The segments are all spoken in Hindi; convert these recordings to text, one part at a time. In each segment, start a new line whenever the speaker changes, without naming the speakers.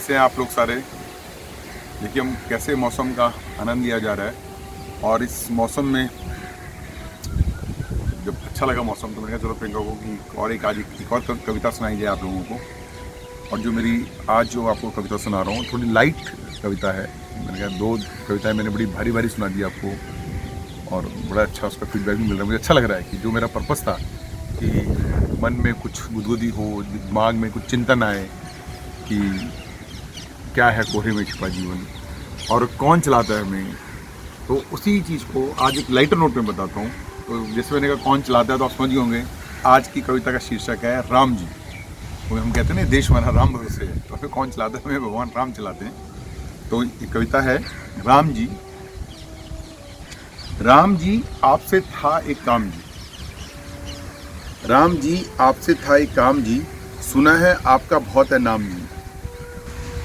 कैसे हैं आप लोग सारे। देखिए हम कैसे मौसम का आनंद लिया जा रहा है और इस मौसम में जब अच्छा लगा मौसम तो मैंने कहा चलो प्रियंका को कि और एक और कविता सुनाई जाए आप लोगों को। और जो मेरी आज जो आपको कविता सुना रहा हूँ थोड़ी लाइट कविता है। मैंने कहा 2 कविताएं मैंने बड़ी भारी भारी सुना दी आपको और बड़ा अच्छा उसका फीडबैक भी मिल रहा है। मुझे अच्छा लग रहा है कि जो मेरा पर्पस था कि मन में कुछ गुदगुदी हो, दिमाग में कुछ चिंतन आए कि क्या है कोहरे में छिपा जीवन और कौन चलाता है हमें, तो उसी चीज़ को आज एक लाइटर नोट में बताता हूँ। तो जैसे मैंने कहा कौन चलाता है तो आप समझ गए होंगे। आज की कविता का शीर्षक है राम जी। तो हम कहते हैं ना देश हमारा राम भरोसे है, तो हमें कौन चलाता है, हमें भगवान राम चलाते हैं। तो ये कविता है राम जी। राम जी आपसे था एक काम जी, राम जी आपसे था एक काम जी, सुना है आपका बहुत है नाम जी।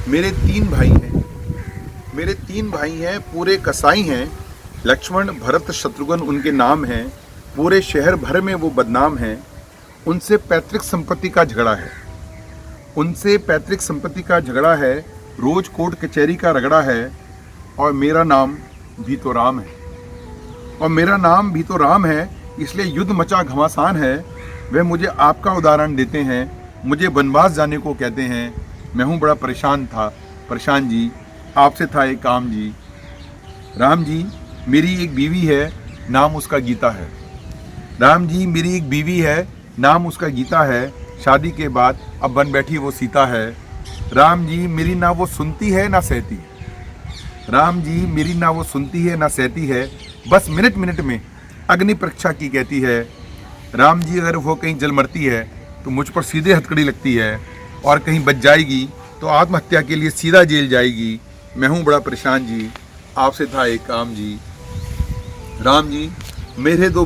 मेरे 3 भाई हैं पूरे कसाई हैं, लक्ष्मण भरत शत्रुघ्न उनके नाम हैं, पूरे शहर भर में वो बदनाम हैं। उनसे पैतृक संपत्ति का झगड़ा है, रोज कोर्ट कचहरी का रगड़ा है। और मेरा नाम भी तो राम है, इसलिए युद्ध मचा घमासान है। वे मुझे आपका उदाहरण देते हैं, मुझे वनवास जाने को कहते हैं। मैं हूँ बड़ा परेशान जी, आपसे था एक काम जी। राम जी मेरी एक बीवी है, नाम उसका गीता है। राम जी मेरी एक बीवी है, नाम उसका गीता है। शादी के बाद अब बन बैठी वो सीता है। राम जी मेरी ना वो सुनती है ना सहती है, राम जी मेरी ना वो सुनती है ना सहती है, बस मिनट मिनट में अग्नि परीक्षा की कहती है। राम जी अगर वो कहीं जल मरती है तो मुझ पर सीधे हथकड़ी लगती है, और कहीं बच जाएगी तो आत्महत्या के लिए सीधा जेल जाएगी। मैं हूँ बड़ा परेशान जी, आपसे था एक काम जी। राम जी मेरे 2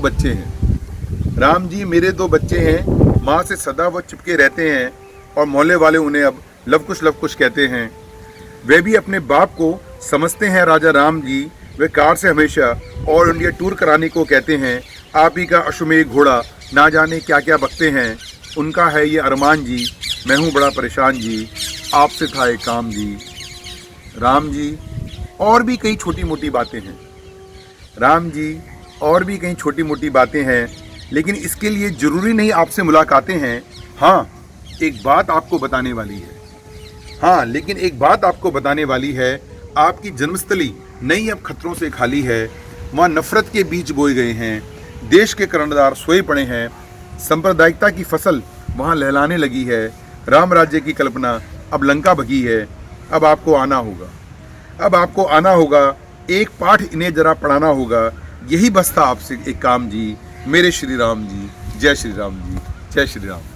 बच्चे हैं, माँ से सदा वो चिपके रहते हैं, और मोहल्ले वाले उन्हें अब लव कुश कहते हैं। वे भी अपने बाप को समझते हैं राजा राम जी, वे कार से हमेशा ऑल इंडिया टूर कराने को कहते हैं। आप ही का अश्वमेध घोड़ा ना जाने क्या क्या बकते हैं, उनका है ये अरमान जी। मैं हूँ बड़ा परेशान जी, आपसे था एक काम जी। राम जी और भी कई छोटी मोटी बातें हैं, लेकिन इसके लिए जरूरी नहीं आपसे मुलाकातें हैं। हाँ एक बात आपको बताने वाली है, आपकी जन्मस्थली नहीं अब खतरों से खाली है। वहाँ नफरत के बीज बोए गए हैं, देश के कर्णधार सोए पड़े हैं। सांप्रदायिकता की फसल वहाँ लहलाने लगी है, राम राज्य की कल्पना अब लंका भगी है। अब आपको आना होगा, एक पाठ इन्हें जरा पढ़ाना होगा। यही बस था आपसे एक काम जी, मेरे श्री राम जी। जय श्री राम जी, जय श्री राम।